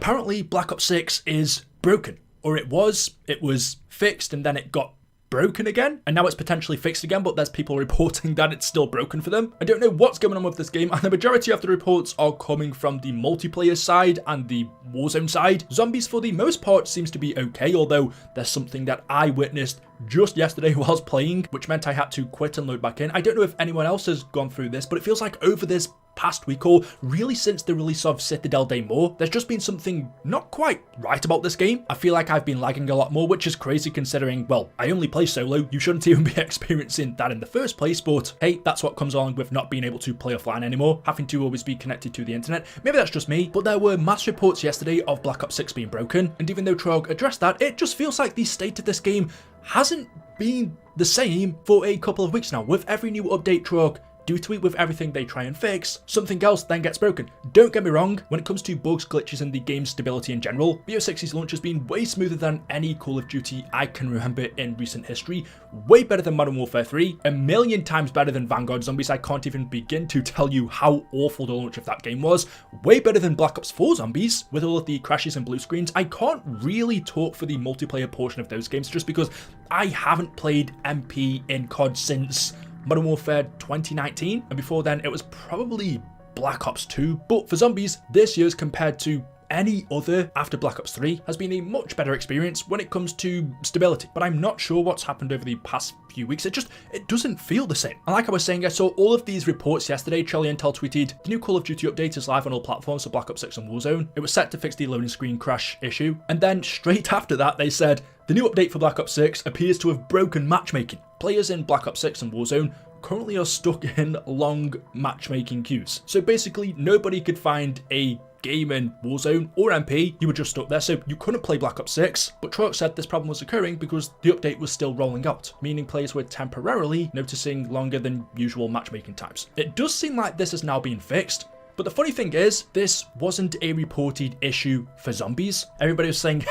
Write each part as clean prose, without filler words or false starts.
apparently Black Ops 6 is broken. Or it was fixed and then it got broken again, and now it's potentially fixed again, but there's people reporting that it's still broken for them. I don't know what's going on with this game, and the majority of the reports are coming from the multiplayer side and the Warzone side. Zombies for the most part seems to be okay, although there's something that I witnessed just yesterday whilst playing, which meant I had to quit and load back in. I don't know if anyone else has gone through this, but it feels like over this past week, or really since the release of Citadel Day More, there's just been something not quite right about this game. I feel like I've been lagging a lot more, which is crazy considering, well, I only play solo. You shouldn't even be experiencing that in the first place, but hey, that's what comes along with not being able to play offline anymore, having to always be connected to the internet. Maybe that's just me, but there were mass reports yesterday of Black Ops 6 being broken, and even though Trog addressed that, it just feels like the state of this game hasn't been the same for a couple of weeks now. With every new update, Trog do tweet with everything they try and fix, something else then gets broken. Don't get me wrong, when it comes to bugs, glitches, and the game's stability in general, BO6's launch has been way smoother than any Call of Duty I can remember in recent history, way better than Modern Warfare 3, a million times better than Vanguard Zombies. I can't even begin to tell you how awful the launch of that game was, way better than Black Ops 4 Zombies, with all of the crashes and blue screens. I can't really talk for the multiplayer portion of those games just because I haven't played MP in COD since Modern Warfare 2019, and before then it was probably Black Ops 2, but for Zombies, this year's compared to any other after Black Ops 3 has been a much better experience when it comes to stability, but I'm not sure what's happened over the past few weeks. It doesn't feel the same. And like I was saying, I saw all of these reports yesterday. Charlie Intel tweeted, the new Call of Duty update is live on all platforms for Black Ops 6 and Warzone. It was set to fix the loading screen crash issue, and then straight after that they said, the new update for Black Ops 6 appears to have broken matchmaking. Players in Black Ops 6 and Warzone currently are stuck in long matchmaking queues. So basically nobody could find a game in Warzone or MP, you were just stuck there, so you couldn't play Black Ops 6. But Trog said this problem was occurring because the update was still rolling out, meaning players were temporarily noticing longer than usual matchmaking times. It does seem like this has now been fixed, but the funny thing is, this wasn't a reported issue for Zombies. Everybody was saying,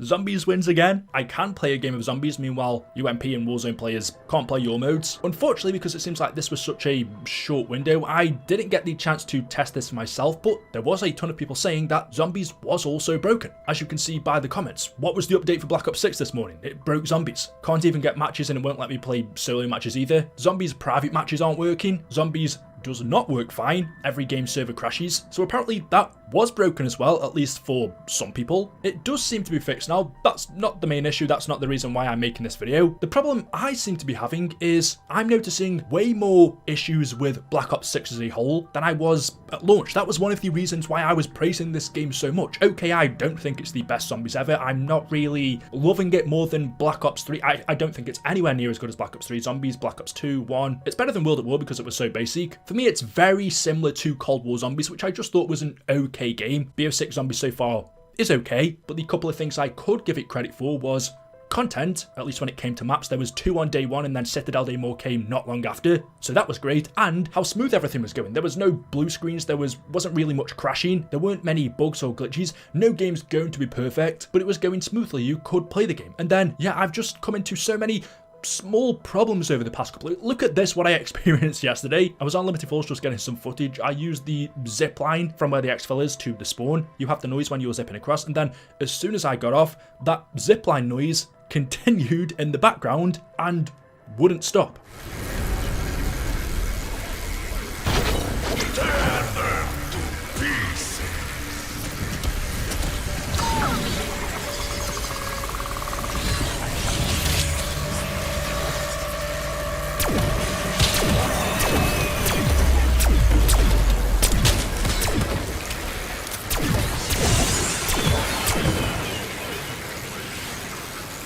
Zombies wins again. I can play a game of Zombies, meanwhile UMP and Warzone players can't play your modes. Unfortunately, because it seems like this was such a short window, I didn't get the chance to test this for myself, but there was a ton of people saying that Zombies was also broken. As you can see by the comments, what was the update for Black Ops 6 this morning? It broke Zombies. Can't even get matches and it won't let me play solo matches either. Zombies private matches aren't working. Zombies does not work fine. Every game server crashes. So apparently that was broken as well, at least for some people. It does seem to be fixed now. That's not the main issue. That's not the reason why I'm making this video. The problem I seem to be having is I'm noticing way more issues with Black Ops 6 as a whole than I was at launch. That was one of the reasons why I was praising this game so much. Okay, I don't think it's the best Zombies ever. I'm not really loving it more than Black Ops 3. I don't think it's anywhere near as good as Black Ops 3 Zombies, Black Ops 2, 1. It's better than World at War because it was so basic. For me, it's very similar to Cold War Zombies, which I just thought was an okay game. BO6 Zombies so far is okay, but the couple of things I could give it credit for was content, at least when it came to maps. There was 2 on day 1 and then Citadel Day More came not long after, so that was great, and how smooth everything was going. There was no blue screens, there wasn't really much crashing, there weren't many bugs or glitches, no game's going to be perfect, but it was going smoothly. You could play the game. And then, yeah, I've just come into so many small problems over the past couple of... Look at this, what I experienced yesterday. I was on Limited Force just getting some footage. I used the zip line from where the exfil is to the spawn. You have the noise when you're zipping across, and then as soon as I got off, that zip line noise continued in the background and wouldn't stop.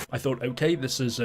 I thought, okay, this is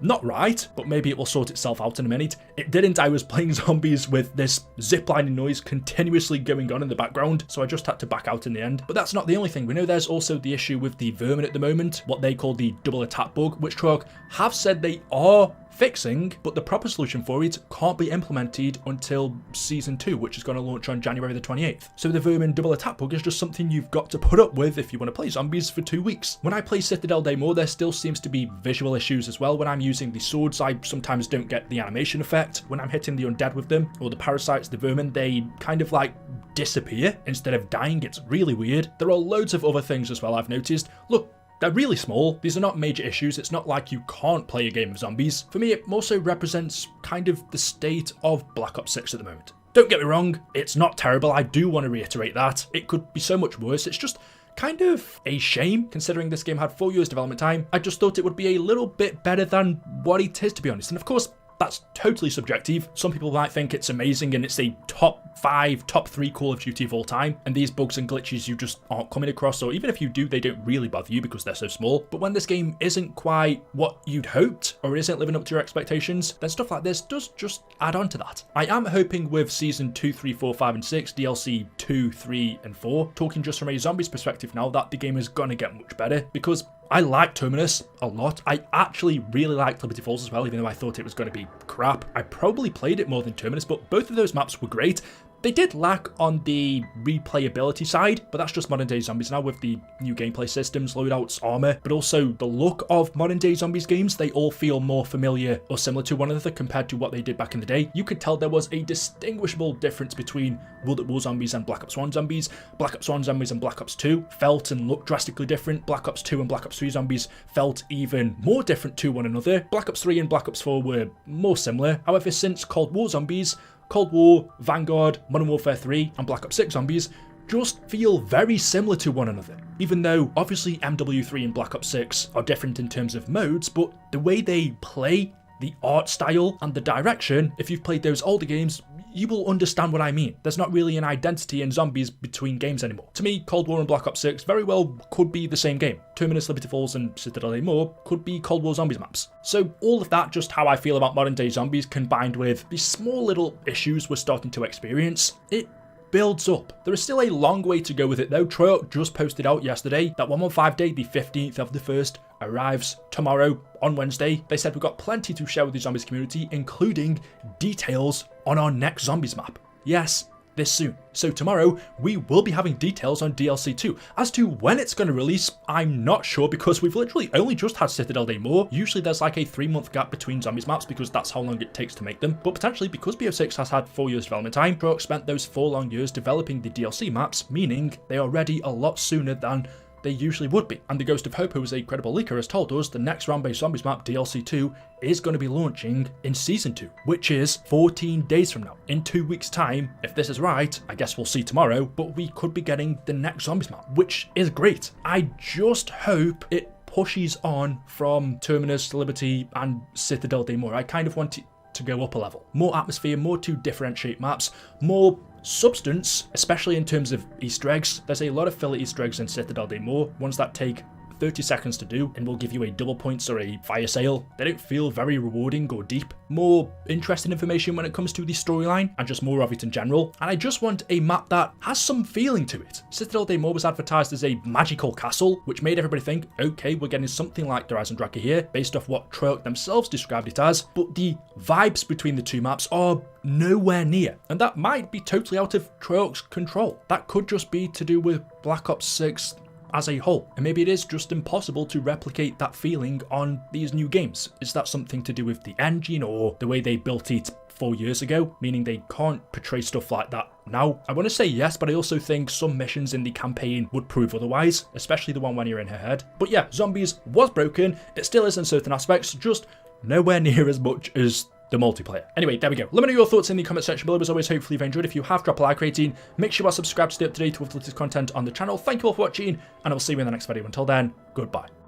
not right, but maybe it will sort itself out in a minute. It didn't. I was playing Zombies with this ziplining noise continuously going on in the background, so I just had to back out in the end. But that's not the only thing. We know there's also the issue with the vermin at the moment, what they call the double attack bug, which Trog have said they are fixing, but the proper solution for it can't be implemented until Season 2, which is going to launch on January the 28th. So the vermin double attack bug is just something you've got to put up with if you want to play zombies for 2 weeks. When I play Citadel Daymore, there still seems to be visual issues as well. When I'm using the swords, I sometimes don't get the animation effect. When I'm hitting the undead with them, or the parasites, the vermin, they kind of like disappear instead of dying. It's really weird. There are loads of other things as well I've noticed. Look, they're really small. These are not major issues. It's not like you can't play a game of zombies. For me, it also represents kind of the state of Black Ops 6 at the moment. Don't get me wrong, it's not terrible. I do want to reiterate that. It could be so much worse. It's just kind of a shame, considering this game had 4 years development time. I just thought it would be a little bit better than what it is, to be honest. And of course, that's totally subjective. Some people might think it's amazing and it's a top 5, top 3 Call of Duty of all time, and these bugs and glitches you just aren't coming across, or even if you do, they don't really bother you because they're so small. But when this game isn't quite what you'd hoped, or isn't living up to your expectations, then stuff like this does just add on to that. I am hoping with Season 2, 3, 4, 5, and 6, DLC 2, 3, and 4, talking just from a zombies perspective now, that the game is gonna get much better, because I like Terminus a lot. I actually really liked Liberty Falls as well, even though I thought it was going to be crap. I probably played it more than Terminus, but both of those maps were great. They did lack on the replayability side, but that's just modern day zombies now with the new gameplay systems, loadouts, armor, but also the look of modern day zombies games. They all feel more familiar or similar to one another compared to what they did back in the day. You could tell there was a distinguishable difference between World at War zombies and Black Ops 1 zombies. Black Ops 1 zombies and Black Ops 2 felt and looked drastically different. Black Ops 2 and Black Ops 3 zombies felt even more different to one another. Black Ops 3 and Black Ops 4 were more similar. However, since Cold War zombies, Cold War, Vanguard, Modern Warfare 3, and Black Ops 6 zombies just feel very similar to one another. Even though, obviously, MW3 and Black Ops 6 are different in terms of modes, but the way they play, the art style, and the direction, if you've played those older games, you will understand what I mean. There's not really an identity in zombies between games anymore. To me, Cold War and Black Ops 6 very well could be the same game. Terminus, Liberty Falls, and Citadel Daymore could be Cold War zombies maps. So all of that, just how I feel about modern day zombies, combined with the small little issues we're starting to experience, it builds up. There is still a long way to go with it though. Treyarch just posted out yesterday that 115 day, the 15th of the 1st, arrives tomorrow on Wednesday. They said we've got plenty to share with the zombies community, including details on our next zombies map. Yes, this soon. So tomorrow we will be having details on DLC 2. As to when it's going to release, I'm not sure, because we've literally only just had Citadel Daymore. Usually there's like a 3-month gap between zombies maps because that's how long it takes to make them. But potentially, because BO6 has had 4 years development time, Treyarch spent those 4 long years developing the DLC maps, meaning they are ready a lot sooner than they usually would be. And the Ghost of Hope, who is a credible leaker, has told us the next round-based zombies map, DLC 2, is going to be launching in Season 2, which is 14 days from now. In 2 weeks' time, if this is right, I guess we'll see tomorrow, but we could be getting the next zombies map, which is great. I just hope it pushes on from Terminus, Liberty, and Citadel Daymore. I kind of want it to go up a level. More atmosphere, more to differentiate maps, more substance, especially in terms of Easter eggs. There's a lot of filler Easter eggs in Citadel Daymore, ones that take 30 seconds to do and will give you a double points or a fire sale. They don't feel very rewarding or deep. More interesting information when it comes to the storyline and just more of it in general. And I just want a map that has some feeling to it. Citadel Daymore was advertised as a magical castle, which made everybody think, okay, we're getting something like Der Eisendrache here, based off what Treyarch themselves described it as. But the vibes between the two maps are nowhere near, and that might be totally out of Treyarch's control. That could just be to do with Black Ops 6 as a whole, and maybe it is just impossible to replicate that feeling on these new games. Is that something to do with the engine or the way they built it 4 years ago, meaning they can't portray stuff like that now? I want to say yes, but I also think some missions in the campaign would prove otherwise, especially the one when you're in her head. But yeah, Zombies was broken. It still is in certain aspects, just nowhere near as much as the multiplayer. Anyway, there we go. Let me know your thoughts in the comment section below. As always, hopefully you've enjoyed. If you have, drop a like rating. Make sure you are subscribed to stay up to date with the latest content on the channel. Thank you all for watching, and I will see you in the next video. Until then, goodbye.